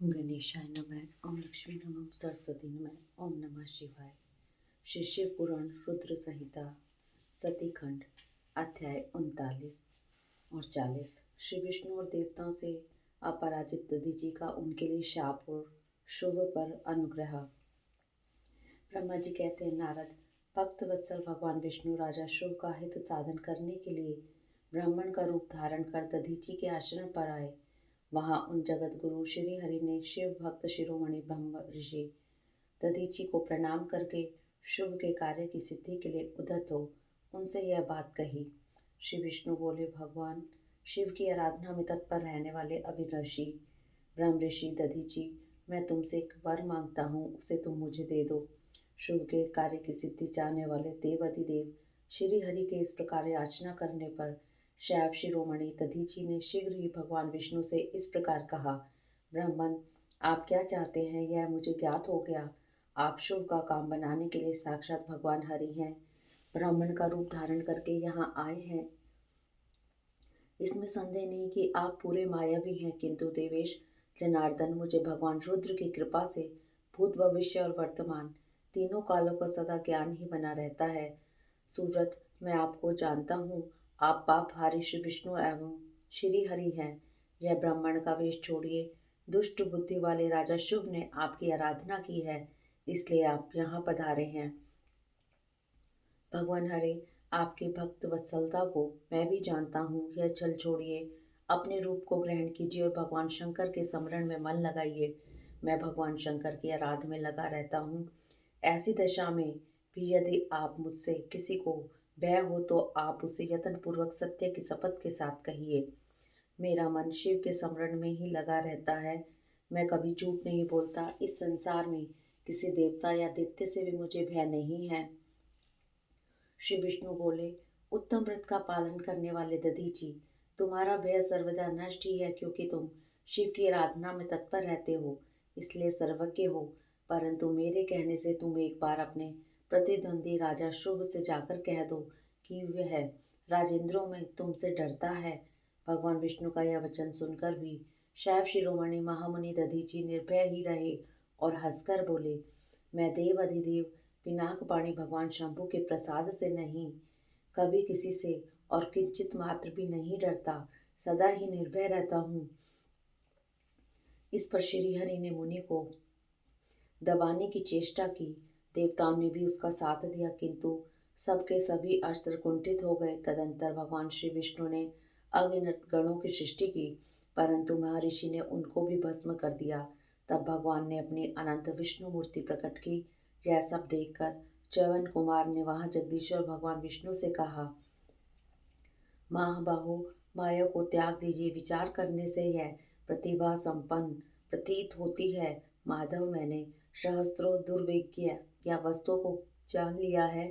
ओम गणेशाय नमः। ओम लक्ष्मी नमः। सरस्वती नमः। ओम नमः शिवाय। श्री शिव पुराण रुद्र संहिता सती खंड अध्याय 39 और 40। श्री विष्णु और देवताओं से अपराजित दधीचि का उनके लिए शाप और शुभ पर अनुग्रह। ब्रह्मा जी कहते हैं, नारद, भक्त वत्सल भगवान विष्णु राजा शुभ का हित साधन करने के लिए ब्राह्मण का रूप धारण कर दधीचि के आश्रम पर आए। वहां उन जगत गुरु श्री हरि ने शिव भक्त शिरोमणि ब्रह्म ऋषि दधीचि को प्रणाम करके शुभ के कार्य की सिद्धि के लिए उद्धत हो उनसे यह बात कही। श्री विष्णु बोले, भगवान शिव की आराधना में तत्पर रहने वाले अविनाशी ब्रह्म ऋषि दधीचि, मैं तुमसे एक वर मांगता हूँ, उसे तुम मुझे दे दो। शुभ के कार्य की सिद्धि चाहने वाले देवाधिदेव श्री हरि के इस प्रकार याचना करने पर शैव शिरोमणि दधीचि ने शीघ्र ही भगवान विष्णु से इस प्रकार कहा, ब्राह्मण, आप क्या चाहते हैं यह मुझे ज्ञात हो गया। आप शुभ का काम बनाने के लिए साक्षात भगवान हरि हैं, ब्राह्मण का रूप धारण करके यहाँ आए हैं। इसमें संदेह नहीं कि आप पूरे मायावी हैं, किंतु देवेश जनार्दन, मुझे भगवान रुद्र की कृपा से भूत भविष्य और वर्तमान तीनों कालों का सदा ज्ञान ही बना रहता है। सुव्रत, मैं आपको जानता हूँ, आप पापहारी श्री विष्णु एवं श्री हरि हैं। यह ब्राह्मण का वेश छोड़िए, दुष्ट बुद्धि वाले राजा शुभ ने आपकी आराधना की है, इसलिए आप यहाँ पधारे हैं। भगवान हरे, आपके भक्त वत्सलता को मैं भी जानता हूँ। यह छल छोड़िए, अपने रूप को ग्रहण कीजिए और भगवान शंकर के स्मरण में मन लगाइए। मैं भगवान शंकर की आराधना में लगा रहता हूँ। ऐसी दशा में भी यदि आप मुझसे किसी को भय हो तो आप उसे यत्नपूर्वक सत्य की शपथ के साथ कहिए। मेरा मन शिव के स्मरण में ही लगा रहता है, मैं कभी झूठ नहीं बोलता। इस संसार में किसी देवता या दैत्य से भी मुझे भय नहीं है। श्री विष्णु बोले, उत्तम व्रत का पालन करने वाले दधीचि, तुम्हारा भय सर्वदा नष्ट ही है, क्योंकि तुम शिव की आराधना में तत्पर रहते हो, इसलिए सर्वज्ञ हो। परंतु मेरे कहने से तुम एक बार अपने प्रतिद्वंदी राजा शुभ से जाकर कह दो कि वह राजेंद्रों में तुमसे डरता है। भगवान विष्णु का यह वचन सुनकर भी शैव शिरोमणि महामुनि दधीचि निर्भय ही रहे और हंसकर बोले, मैं देव अधिदेव पिनाकपाणि भगवान शंभु के प्रसाद से नहीं, कभी किसी से और किंचित मात्र भी नहीं डरता, सदा ही निर्भय रहता हूँ। इस पर श्री हरि ने मुनि को दबाने की चेष्टा की। देवताओं ने भी उसका साथ दिया, किंतु सबके सभी अस्त्र कुंठित हो गए। तदंतर भगवान श्री विष्णु ने अगिनत गणों की सृष्टि की, परंतु महर्षि ने उनको भी भस्म कर दिया। तब भगवान ने अपनी अनंत विष्णु मूर्ति प्रकट की। यह सब देखकर च्यवन कुमार ने वहां जगदीश्वर भगवान विष्णु से कहा, महाबाहो, माया को त्याग दीजिए। विचार करने से यह प्रतिभा संपन्न प्रतीत होती है। माधव, मैंने सहस्त्रों दुर्विज्ञ या वस्तुओं को जान लिया है।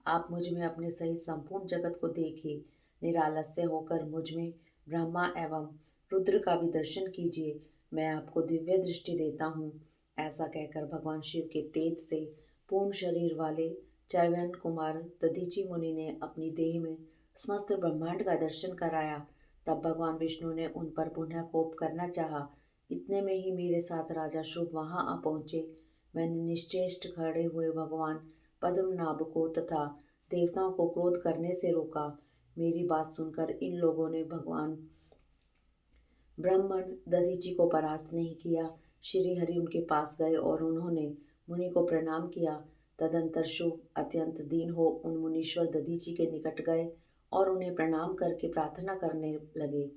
आप मुझ में अपने सहित संपूर्ण जगत को देखिए। निरालस्य होकर मुझ में ब्रह्मा एवं रुद्र का भी दर्शन कीजिए। मैं आपको दिव्य दृष्टि देता हूँ। ऐसा कहकर भगवान शिव के तेज से पूर्ण शरीर वाले च्यवन कुमार दधीचि मुनि ने अपनी देह में समस्त ब्रह्मांड का दर्शन कराया। तब भगवान विष्णु ने उन पर पुनः कोप करना चाहा। इतने में ही मेरे साथ राजा शुभ वहां आ पहुंचे। मैंने निश्चेष्ट खड़े हुए भगवान पद्मनाभ को तथा देवताओं को क्रोध करने से रोका। मेरी बात सुनकर इन लोगों ने भगवान ब्राह्मण दधीचि को परास्त नहीं किया। श्री हरि उनके पास गए और उन्होंने मुनि को प्रणाम किया। तदंतर शुभ अत्यंत दीन हो उन मुनीश्वर दधीचि के निकट गए और उन्हें प्रणाम करके प्रार्थना करने लगे।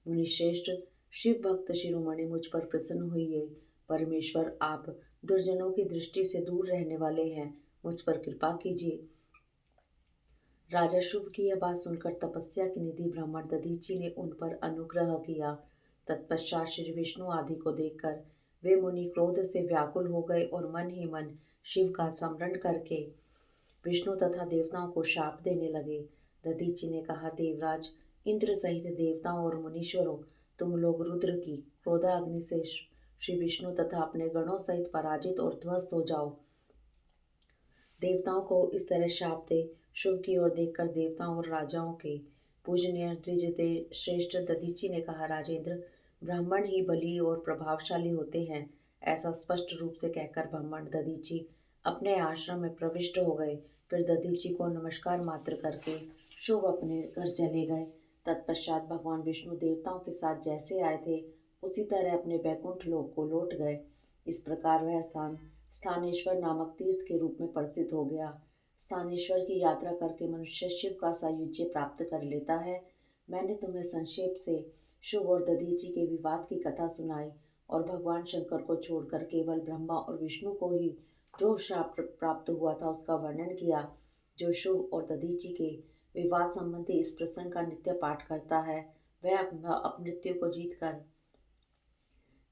मुनिश्रेष्ठ, शिव भक्त शिरोमणि, मुझ पर प्रसन्न हुई। परमेश्वर, आप दुर्जनों की दृष्टि से दूर रहने वाले हैं, मुझ पर कृपा कीजिए। राजा शुभ की यह बात सुनकर तपस्या की निधि ब्राह्मण दधीचि ने उन पर अनुग्रह किया। तत्पश्चात श्री विष्णु आदि को देखकर वे मुनि क्रोध से व्याकुल हो गए और मन ही मन शिव का स्मरण करके विष्णु तथा देवताओं को शाप देने लगे। दधीचि ने कहा, देवराज, इंद्र सहित देवताओं और मुनीश्वरों, तुम लोग रुद्र की क्रोधाग्नि से श्री विष्णु तथा अपने गणों सहित पराजित और ध्वस्त हो जाओ। देवताओं को इस तरह शाप दे शुभ की ओर देखकर देवताओं और राजाओं के पूजनीय द्विजते श्रेष्ठ दधीचि ने कहा, राजेंद्र, ब्राह्मण ही बली और प्रभावशाली होते हैं, ऐसा स्पष्ट रूप से कहकर ब्राह्मण दधीची अपने आश्रम में प्रविष्ट हो गए। फिर दधीची को नमस्कार मात्र करके शुभ अपने घर चले गए। तत्पश्चात भगवान विष्णु देवताओं के साथ जैसे आए थे उसी तरह अपने बैकुंठ लोक को लौट गए। इस प्रकार वह स्थान स्थानेश्वर नामक तीर्थ के रूप में प्रसिद्ध हो गया। स्थानेश्वर की यात्रा करके मनुष्य शिव का सायुज्य प्राप्त कर लेता है। मैंने तुम्हें संक्षेप से शुभ और दधीची के विवाद की कथा सुनाई और भगवान शंकर को छोड़कर केवल ब्रह्मा और विष्णु को ही जो शाप प्राप्त हुआ था उसका वर्णन किया। जो शुभ और दधीची के विवाद संबंधी इस प्रसंग का नित्य पाठ करता है वह अपमृत्यु को जीतकर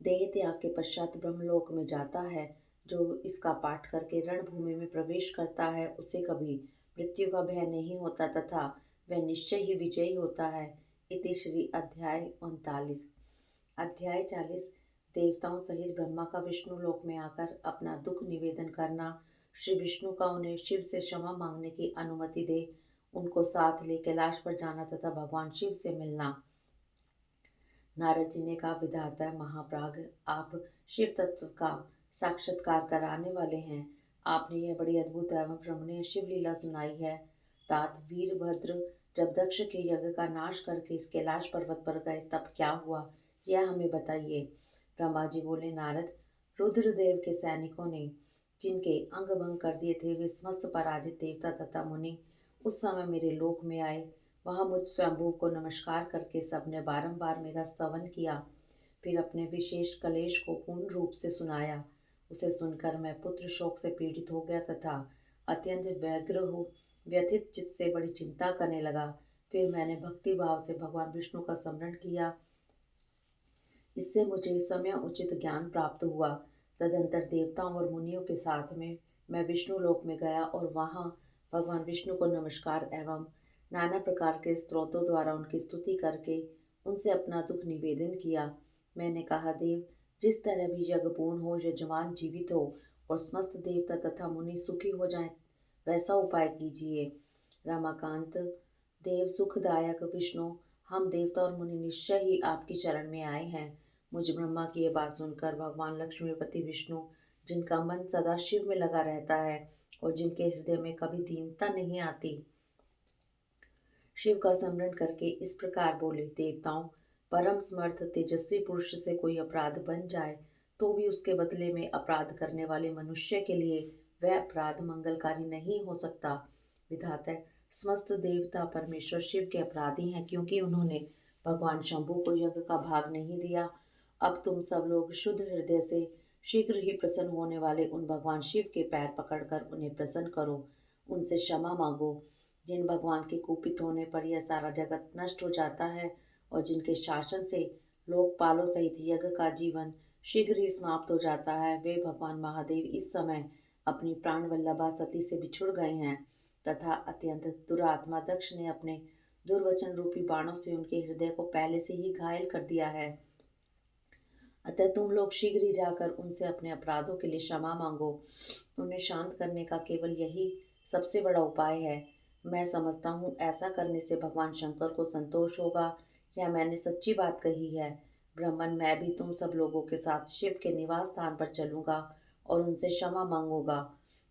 देह त्याग के पश्चात ब्रह्मलोक में जाता है। जो इसका पाठ करके रणभूमि में प्रवेश करता है उसे कभी मृत्यु का भय नहीं होता तथा वह निश्चय ही विजयी होता है। इति श्री अध्याय 39। अध्याय 40। देवताओं सहित ब्रह्मा का विष्णु लोक में आकर अपना दुख निवेदन करना। श्री विष्णु का उन्हें शिव से क्षमा मांगने की अनुमति दे उनको साथ ले कैलाश पर जाना तथा भगवान शिव से मिलना। नारद जी ने कहा, विधाता महाप्राग, आप शिव तत्व का साक्षात्कार कराने वाले हैं। आपने यह बड़ी अद्भुत एवं रमणीय शिव लीला सुनाई है। तात वीरभद्र जब दक्ष के यज्ञ का नाश करके इस कैलाश पर्वत पर गए तब क्या हुआ, यह हमें बताइए। ब्रह्मा जी बोले, नारद, रुद्रदेव के सैनिकों ने जिनके अंग भंग कर दिए थे वे समस्त पराजित देवता तथा मुनि उस समय मेरे लोक में आए। वहाँ मुझ स्वयंभू को नमस्कार करके सबने बारंबार मेरा स्तवन किया। फिर अपने विशेष कलेश को पूर्ण रूप से सुनाया। उसे सुनकर मैं पुत्र शोक से पीड़ित हो गया तथा अत्यंत व्यग्र हो व्यथित चित्त से बड़ी चिंता करने लगा। फिर मैंने भक्ति भाव से भगवान विष्णु का स्मरण किया। इससे मुझे समय उचित ज्ञान प्राप्त हुआ। तदंतर देवताओं और मुनियों के साथ में मैं विष्णु लोक में गया और वहाँ भगवान विष्णु को नमस्कार एवं नाना प्रकार के स्तोत्रों द्वारा उनकी स्तुति करके उनसे अपना दुख निवेदन किया। मैंने कहा, देव, जिस तरह भी यज्ञ पूर्ण हो, यजमान जीवित हो और समस्त देवता तथा मुनि सुखी हो जाएं, वैसा उपाय कीजिए। रमाकांत, देव सुखदायक विष्णु, हम देवता और मुनि निश्चय ही आपकी शरण में आए हैं। मुझ ब्रह्मा की यह बात सुनकर भगवान लक्ष्मीपति विष्णु, जिनका मन सदा शिव में लगा रहता है और जिनके हृदय में कभी दीनता नहीं आती, शिव का स्मरण करके इस प्रकार बोले, देवताओं, परम समर्थ तेजस्वी पुरुष से कोई अपराध बन जाए तो भी उसके बदले में अपराध करने वाले मनुष्य के लिए वह अपराध मंगलकारी नहीं हो सकता। विधाता, समस्त देवता परमेश्वर शिव के अपराधी हैं क्योंकि उन्होंने भगवान शंभु को यज्ञ का भाग नहीं दिया। अब तुम सब लोग शुद्ध हृदय से शीघ्र ही प्रसन्न होने वाले उन भगवान शिव के पैर पकड़कर उन्हें प्रसन्न करो, उनसे क्षमा मांगो। जिन भगवान के कुपित होने पर यह सारा जगत नष्ट हो जाता है और जिनके शासन से लोकपालों सहित यज्ञ का जीवन शीघ्र ही समाप्त हो जाता है, वे भगवान महादेव इस समय अपनी प्राण वल्लभा सती से बिछुड़ गए हैं तथा अत्यंत दुरात्मा दक्ष ने अपने दुर्वचन रूपी बाणों से उनके हृदय को पहले से ही घायल कर दिया है। अतः तुम लोग शीघ्र ही जाकर उनसे अपने अपराधों के लिए क्षमा मांगो। उन्हें शांत करने का केवल यही सबसे बड़ा उपाय है। मैं समझता हूँ ऐसा करने से भगवान शंकर को संतोष होगा। यह मैंने सच्ची बात कही है। ब्राह्मण, मैं भी तुम सब लोगों के साथ शिव के निवास स्थान पर चलूंगा और उनसे क्षमा मांगूंगा।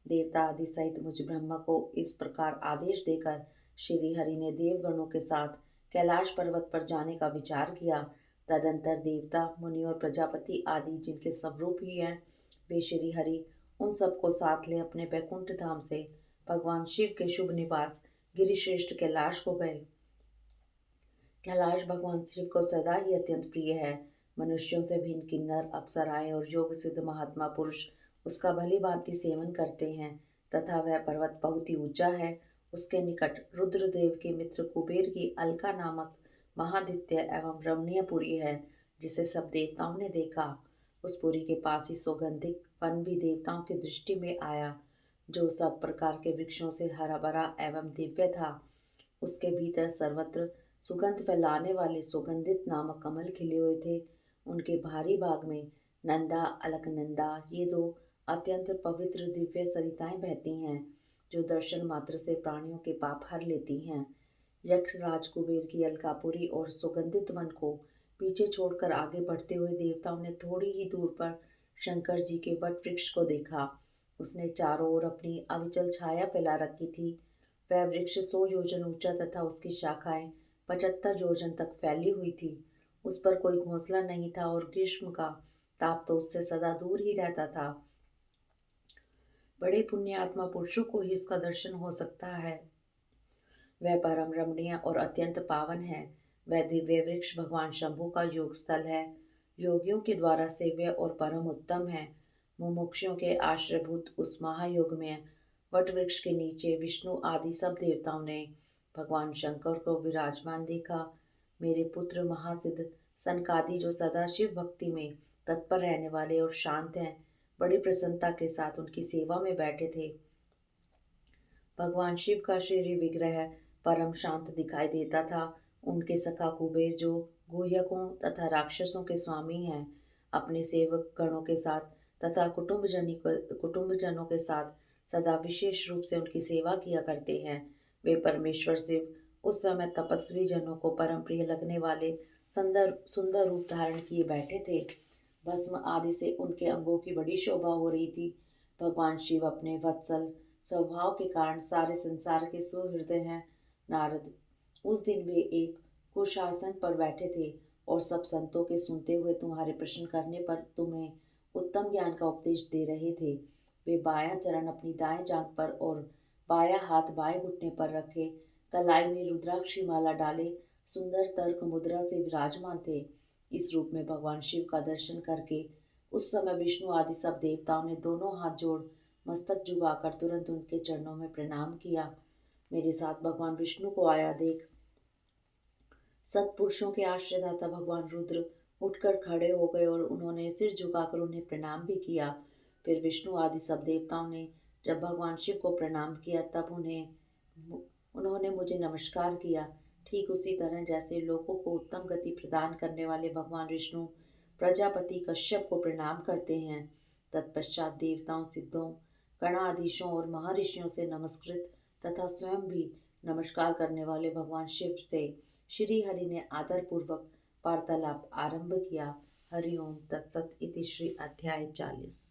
देवता आदि सहित मुझ ब्रह्मा को इस प्रकार आदेश देकर श्री हरि ने देवगणों के साथ कैलाश पर्वत पर जाने का विचार किया। तदंतर देवता, मुनि और प्रजापति आदि जिनके स्वरूप ही हैं, वे श्री हरि उन सबको साथ ले अपने बैकुंठ धाम से भगवान शिव के शुभ निवास गिरिश्रेष्ठ कैलाश को गए। कैलाश भगवान शिव को सदा ही अत्यंत प्रिय है। मनुष्यों से भिन्न किन्नर, अप्सराएं और योग सिद्ध महात्मा पुरुष उसका भली भांति सेवन करते हैं तथा वह पर्वत बहुत ही ऊंचा है। उसके निकट रुद्रदेव के मित्र कुबेर की अलका नामक महादित्य एवं रमणीय पुरी है जिसे सब देवताओं ने देखा। उस पुरी के पास ही सौगंधिक वन भी देवताओं की दृष्टि में आया जो सब प्रकार के वृक्षों से हरा भरा एवं दिव्य था। उसके भीतर सर्वत्र सुगंध फैलाने वाले सुगंधित नामक कमल खिले हुए थे। उनके बाहरी भाग में नंदा, अलकनंदा, ये दो अत्यंत पवित्र दिव्य सरिताएं बहती हैं जो दर्शन मात्र से प्राणियों के पाप हर लेती हैं। यक्ष राज कुबेर की अलकापुरी और सुगंधित वन को पीछे छोड़कर आगे बढ़ते हुए देवताओं ने थोड़ी ही दूर पर शंकर जी के वट वृक्ष को देखा। उसने चारों ओर अपनी अविचल छाया फैला रखी थी। वह वृक्ष 100 योजन ऊंचा तथा उसकी शाखाएं 75 योजन तक फैली हुई थी। उस पर कोई घोंसला नहीं था और ग्रीष्म का ताप तो उससे सदा दूर ही रहता था। बड़े पुण्यात्मा पुरुषों को ही उसका दर्शन हो सकता है। वह परम रमणीय और अत्यंत पावन है। वह दिव्य वृक्ष भगवान शंभु का योग स्थल है। योगियों के द्वारा सेव्य और परम उत्तम है। मुमुक्षुओं के आश्रयभूत उस महायोग में वट वृक्ष के नीचे विष्णु आदि सब देवताओं ने भगवान शंकर को विराजमान देखा। मेरे पुत्र महासिद्ध सनकादि जो सदा शिव भक्ति में तत्पर रहने वाले और शांत हैं, बड़ी प्रसन्नता के साथ उनकी सेवा में बैठे थे। भगवान शिव का श्री विग्रह परम शांत दिखाई देता था। उनके सखा कुबेर जो गुह्यकों तथा राक्षसों के स्वामी हैं, अपने सेवक गणों के साथ तथा कुटुंबजनों के साथ सदा विशेष रूप से उनकी सेवा किया करते हैं। वे परमेश्वर शिव उस समय तपस्वी जनों को परम प्रिय लगने वाले सुंदर सुंदर रूप धारण किए बैठे थे। भस्म आदि से उनके अंगों की बड़ी शोभा हो रही थी। भगवान शिव अपने वत्सल स्वभाव के कारण सारे संसार के सुहृदय हैं। नारद, उस दिन वे एक कुशासन पर बैठे थे और सब संतों के सुनते हुए तुम्हारे प्रश्न करने पर तुम्हें उत्तम ज्ञान का उपदेश दे रहे थे। वे बायां चरण अपनी दाएं जांघ पर और बायां हाथ बाएं घुटने पर रखे, कलाई में रुद्राक्षी माला डाले, सुंदर तर्क मुद्रा से विराजमान थे। इस रूप में भगवान शिव का दर्शन करके उस समय विष्णु आदि सब देवताओं ने दोनों हाथ जोड़ मस्तक झुकाकर तुरंत उनके चरणों में प्रणाम किया। मेरे साथ भगवान विष्णु को आया देख सत्पुरुषों के आश्रयदाता भगवान रुद्र उठकर खड़े हो गए और उन्होंने सिर झुकाकर उन्हें प्रणाम भी किया। फिर विष्णु आदि सब देवताओं ने जब भगवान शिव को प्रणाम किया तब उन्होंने मुझे नमस्कार किया। ठीक उसी तरह जैसे लोगों को उत्तम गति प्रदान करने वाले भगवान विष्णु प्रजापति कश्यप को प्रणाम करते हैं। तत्पश्चात देवताओं, सिद्धों, गणाधीशों और महर्षियों से नमस्कृत तथा स्वयं भी नमस्कार करने वाले भगवान शिव से श्री हरि ने आदर पूर्वक वार्तालाप आरंभ किया। हरि ओम तत्सत इति श्री अध्याय 40।